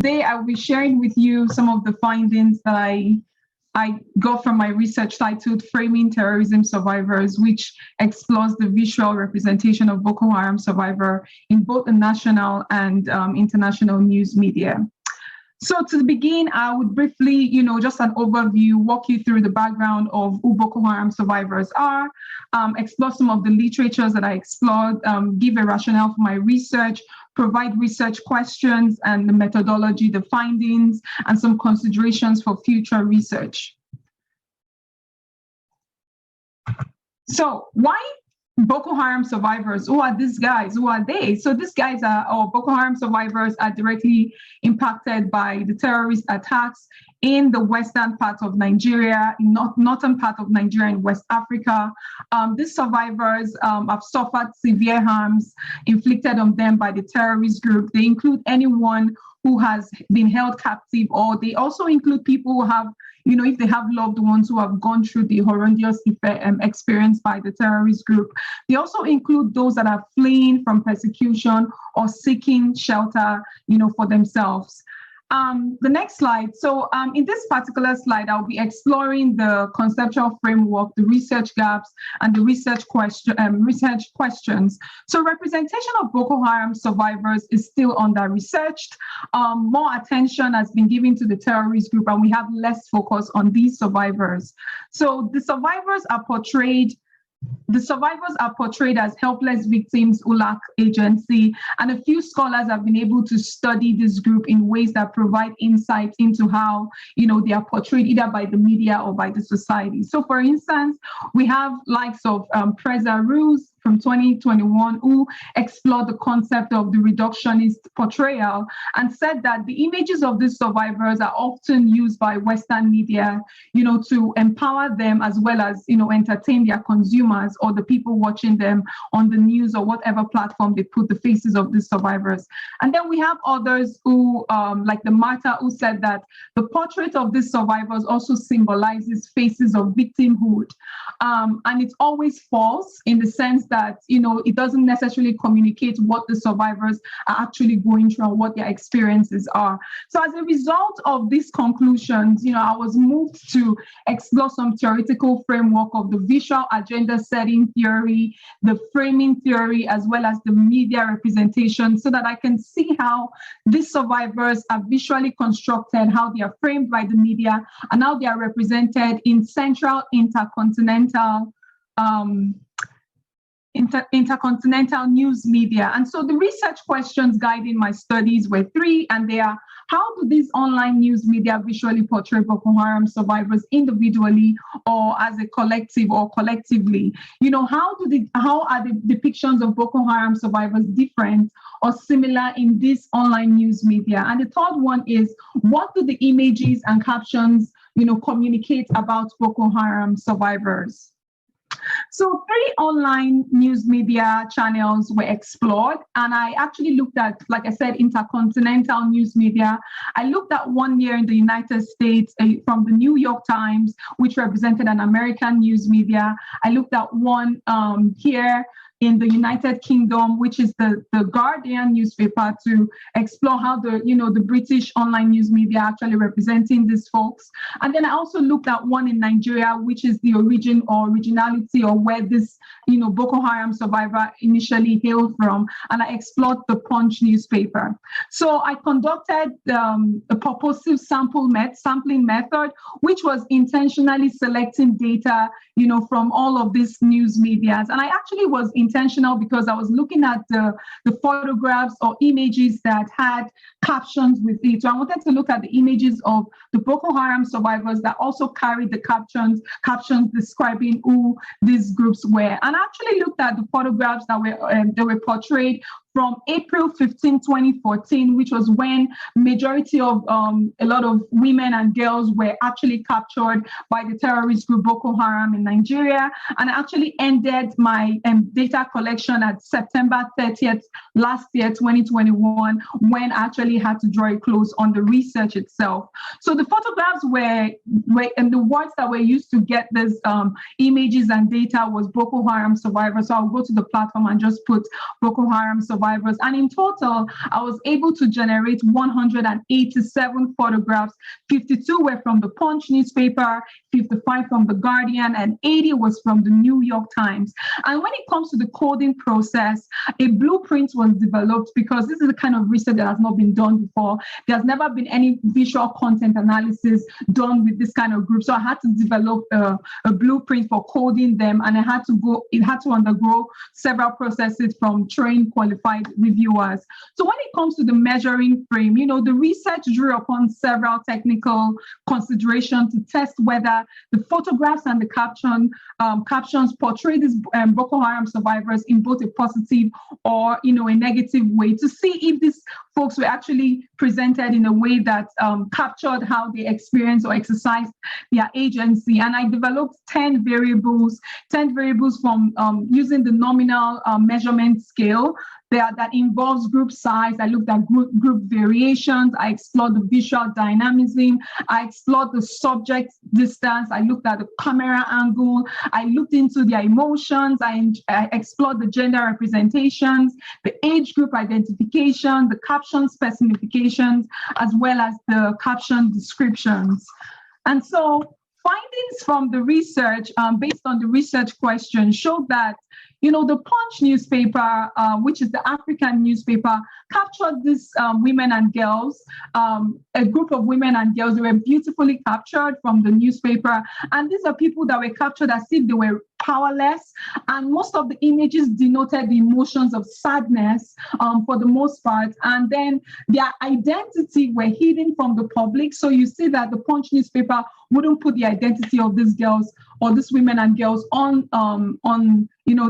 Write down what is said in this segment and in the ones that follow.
Today, I will be sharing with you some of the findings that I got from my research titled Framing Terrorism Survivors, which explores the visual representation of Boko Haram survivor in both the national and international news media. So to begin, I would briefly, just an overview, walk you through the background of who Boko Haram survivors are, explore some of the literatures that I explored, give a rationale for my research, provide research questions and the methodology, the findings, and some considerations for future research. So why Boko Haram survivors? Who are these guys? Who are they? So these guys or Boko Haram survivors are directly impacted by the terrorist attacks in the western part of Nigeria, northern part of Nigeria in West Africa. These survivors have suffered severe harms inflicted on them by the terrorist group. They include anyone who has been held captive, or they also include people who have, if they have loved ones who have gone through the horrendous experience by the terrorist group. They also include those that are fleeing from persecution or seeking shelter, for themselves. The next slide. So in this particular slide, I'll be exploring the conceptual framework, the research gaps, and the research questions. So representation of Boko Haram survivors is still under-researched. More attention has been given to the terrorist group, and we have less focus on these survivors. So the survivors are portrayed as helpless victims who lack agency, and a few scholars have been able to study this group in ways that provide insight into how, they are portrayed either by the media or by the society. So for instance, we have likes of Preza Ruse from 2021, who explored the concept of the reductionist portrayal and said that the images of these survivors are often used by Western media, to empower them as well as, entertain their consumers or the people watching them on the news or whatever platform they put the faces of these survivors. And then we have others who, like the Martha, who said that the portrait of these survivors also symbolizes faces of victimhood. And it's always false in the sense that, it doesn't necessarily communicate what the survivors are actually going through and what their experiences are. So as a result of these conclusions, I was moved to explore some theoretical framework of the visual agenda setting theory, the framing theory, as well as the media representation, so that I can see how these survivors are visually constructed, how they are framed by the media, and how they are represented in central intercontinental news media. And so the research questions guiding my studies were three, and they are: how do these online news media visually portray Boko Haram survivors individually or as a collective or collectively? How are the depictions of Boko Haram survivors different or similar in this online news media? And the third one is, what do the images and captions, communicate about Boko Haram survivors? So 3 online news media channels were explored, and I actually looked at, like I said, intercontinental news media. I looked at one here in the United States from the New York Times, which represented an American news media. I looked at one here in the United Kingdom, which is the Guardian newspaper, to explore how the British online news media actually representing these folks. And then I also looked at one in Nigeria, which is the originality or where this Boko Haram survivor initially hailed from, and I explored the Punch newspaper. So I conducted a purposive sampling method, which was intentionally selecting data, from all of these news medias. And I actually was intentional because I was looking at the photographs or images that had captions with it. So I wanted to look at the images of the Boko Haram survivors that also carried the captions describing who these groups were. And I actually looked at the photographs that were portrayed from April 15, 2014, which was when majority of a lot of women and girls were actually captured by the terrorist group Boko Haram in Nigeria. And I actually ended my data collection at September 30th last year, 2021, when I actually had to draw a close on the research itself. So the photographs were and the words that were used to get these images and data was Boko Haram survivors. So I'll go to the platform and just put Boko Haram survivors survivors. And in total, I was able to generate 187 photographs. 52 were from the Punch newspaper, 55 from the Guardian, and 80 was from the New York Times. And when it comes to the coding process, a blueprint was developed because this is the kind of research that has not been done before. There's never been any visual content analysis done with this kind of group. So I had to develop a blueprint for coding them, and it had to undergo several processes from trained qualified reviewers. So when it comes to the measuring frame, the research drew upon several technical considerations to test whether the photographs and the captions portray these Boko Haram survivors in both a positive or a negative way, to see if these folks were actually presented in a way that captured how they experienced or exercised their agency. And I developed 10 variables from using the nominal measurement scale that involves group size. I looked at group variations. I explored the visual dynamism. I explored the subject distance. I looked at the camera angle. I looked into their emotions. I explored the gender representations, the age group identification, the caption specifications, as well as the caption descriptions. And so findings from the research, based on the research question, showed that the Punch newspaper, which is the African newspaper, captured these women and girls, a group of women and girls. They were beautifully captured from the newspaper. And these are people that were captured as if they were powerless. And most of the images denoted the emotions of sadness for the most part. And then their identity were hidden from the public. So you see that the Punch newspaper wouldn't put the identity of these girls or these women and girls on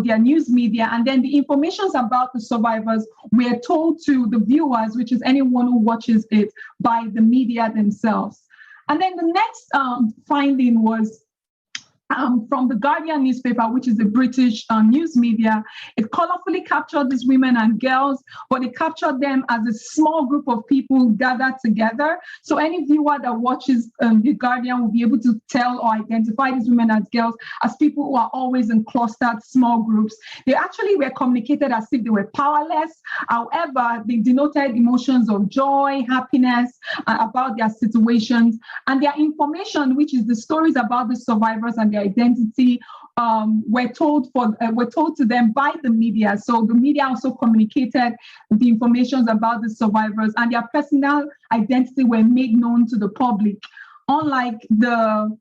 their news media. And then the informations about the survivors were told to the viewers, which is anyone who watches it, by the media themselves. And then the next finding was from the Guardian newspaper, which is a British news media. It colorfully captured these women and girls, but it captured them as a small group of people gathered together. So any viewer that watches the Guardian will be able to tell or identify these women and girls as people who are always in clustered small groups. They actually were communicated as if they were powerless. However, they denoted emotions of joy, happiness about their situations, and their information, which is the stories about the survivors and their identity, were told to them by the media. So the media also communicated the information about the survivors, and their personal identity were made known to the public, unlike the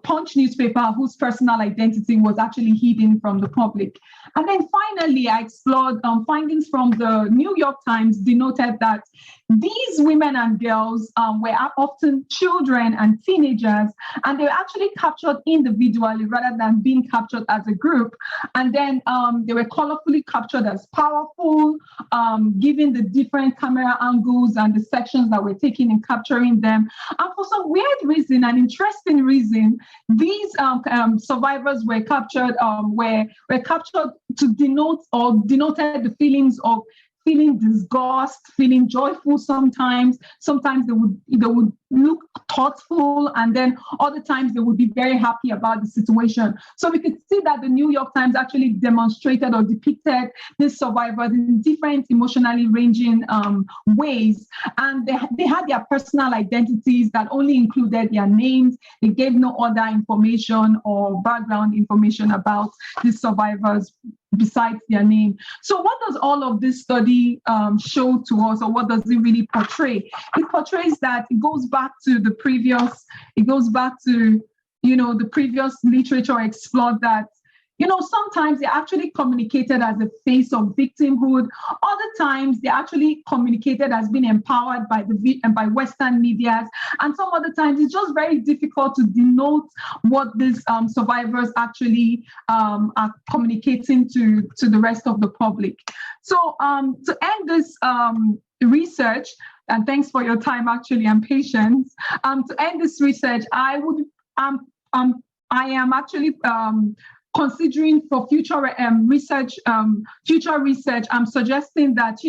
Punch newspaper, whose personal identity was actually hidden from the public. And then finally, I explored findings from the New York Times denoted that these women and girls were often children and teenagers, and they were actually captured individually rather than being captured as a group. And then they were colorfully captured as powerful, given the different camera angles and the sections that were taken in capturing them. And for some weird reason, an interesting reason, these survivors were captured to denoted the feelings of feeling disgust, feeling joyful sometimes. Sometimes they would look thoughtful, and then other times they would be very happy about the situation. So we could see that the New York Times actually demonstrated or depicted these survivors in different emotionally ranging ways. And they had their personal identities that only included their names. They gave no other information or background information about these survivors besides their name. So what does all of this study show to us, or what does it really portray? It portrays that it goes back to the previous literature explored that, sometimes they're actually communicated as a face of victimhood. Other times they're actually communicated as being empowered by Western medias. And some other times it's just very difficult to denote what these survivors actually are communicating to the rest of the public. So to end this research, and thanks for your time actually and patience, to end this research, I am actually considering for future research, I'm suggesting that,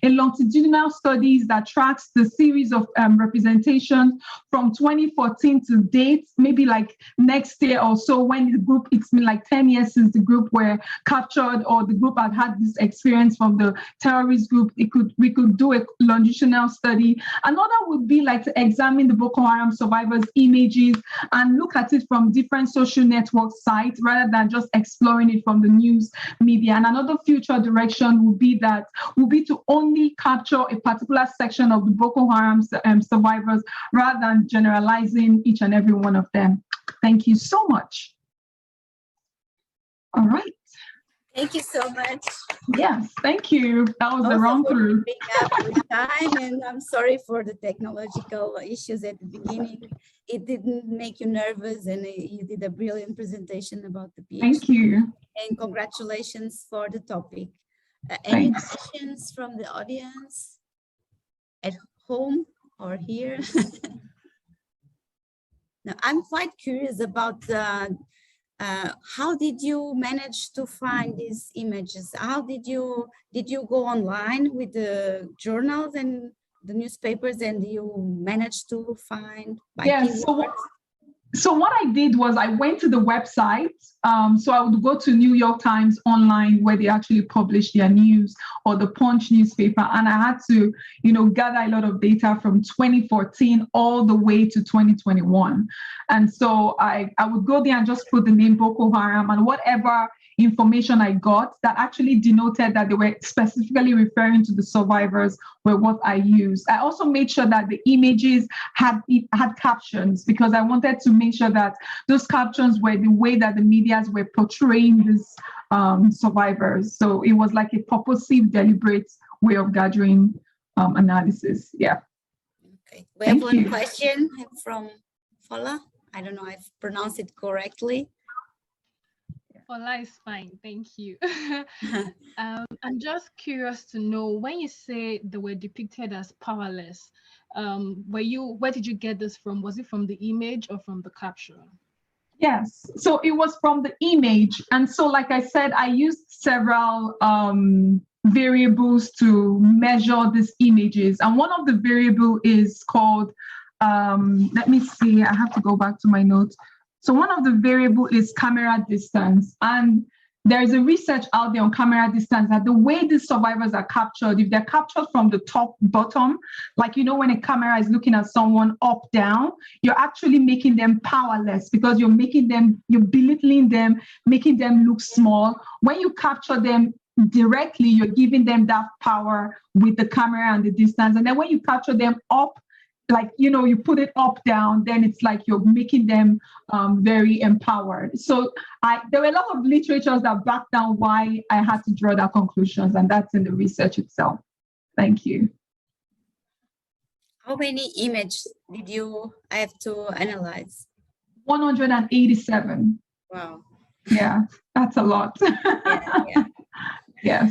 a longitudinal studies that tracks the series of representation from 2014 to date, maybe like next year or so, when the group, it's been like 10 years since the group were captured or the group had this experience from the terrorist group, we could do a longitudinal study. Another would be like to examine the Boko Haram survivors' images and look at it from different social network sites rather than just exploring it from the news media. And another future direction would be to only capture a particular section of the Boko Haram survivors rather than generalizing each and every one of them. Thank you so much. All right. Thank you so much. Yes, thank you. That was the run through. Up with time, and I'm sorry for the technological issues at the beginning. It didn't make you nervous, and you did a brilliant presentation about the PhD. Thank you. And congratulations for the topic. Any questions from the audience at home or here? Now, I'm quite curious about how did you manage to find these images? How did you go online with the journals and the newspapers, and you managed to find by keywords? So what I did was I went to the website. So I would go to New York Times online where they actually publish their news, or the Punch newspaper. And I had to, gather a lot of data from 2014 all the way to 2021. And so I would go there and just put the name Boko Haram, and whatever information I got that actually denoted that they were specifically referring to the survivors were what I used. I also made sure that the images had captions, because I wanted to make sure that those captions were the way that the medias were portraying these survivors. So it was like a purposive, deliberate way of gathering analysis. Yeah. Okay. We have one question from Fola. I don't know if I pronounced it correctly. Ola is fine, thank you. I'm just curious to know, when you say they were depicted as powerless, where did you get this from? Was it from the image or from the caption? Yes, so it was from the image. And so, like I said, I used several variables to measure these images. And one of the variable is called, let me see, I have to go back to my notes. So one of the variable is camera distance. And there is a research out there on camera distance that the way these survivors are captured, if they're captured from the top bottom, like, when a camera is looking at someone up down, you're actually making them powerless, because you're belittling them, making them look small. When you capture them directly, you're giving them that power with the camera and the distance. And then when you capture them up, like, you put it up, down, then it's like you're making them very empowered. So there were a lot of literatures that back down why I had to draw that conclusions, and that's in the research itself. Thank you. How many images did you have to analyze? 187. Wow. Yeah, that's a lot. Yeah. Yes.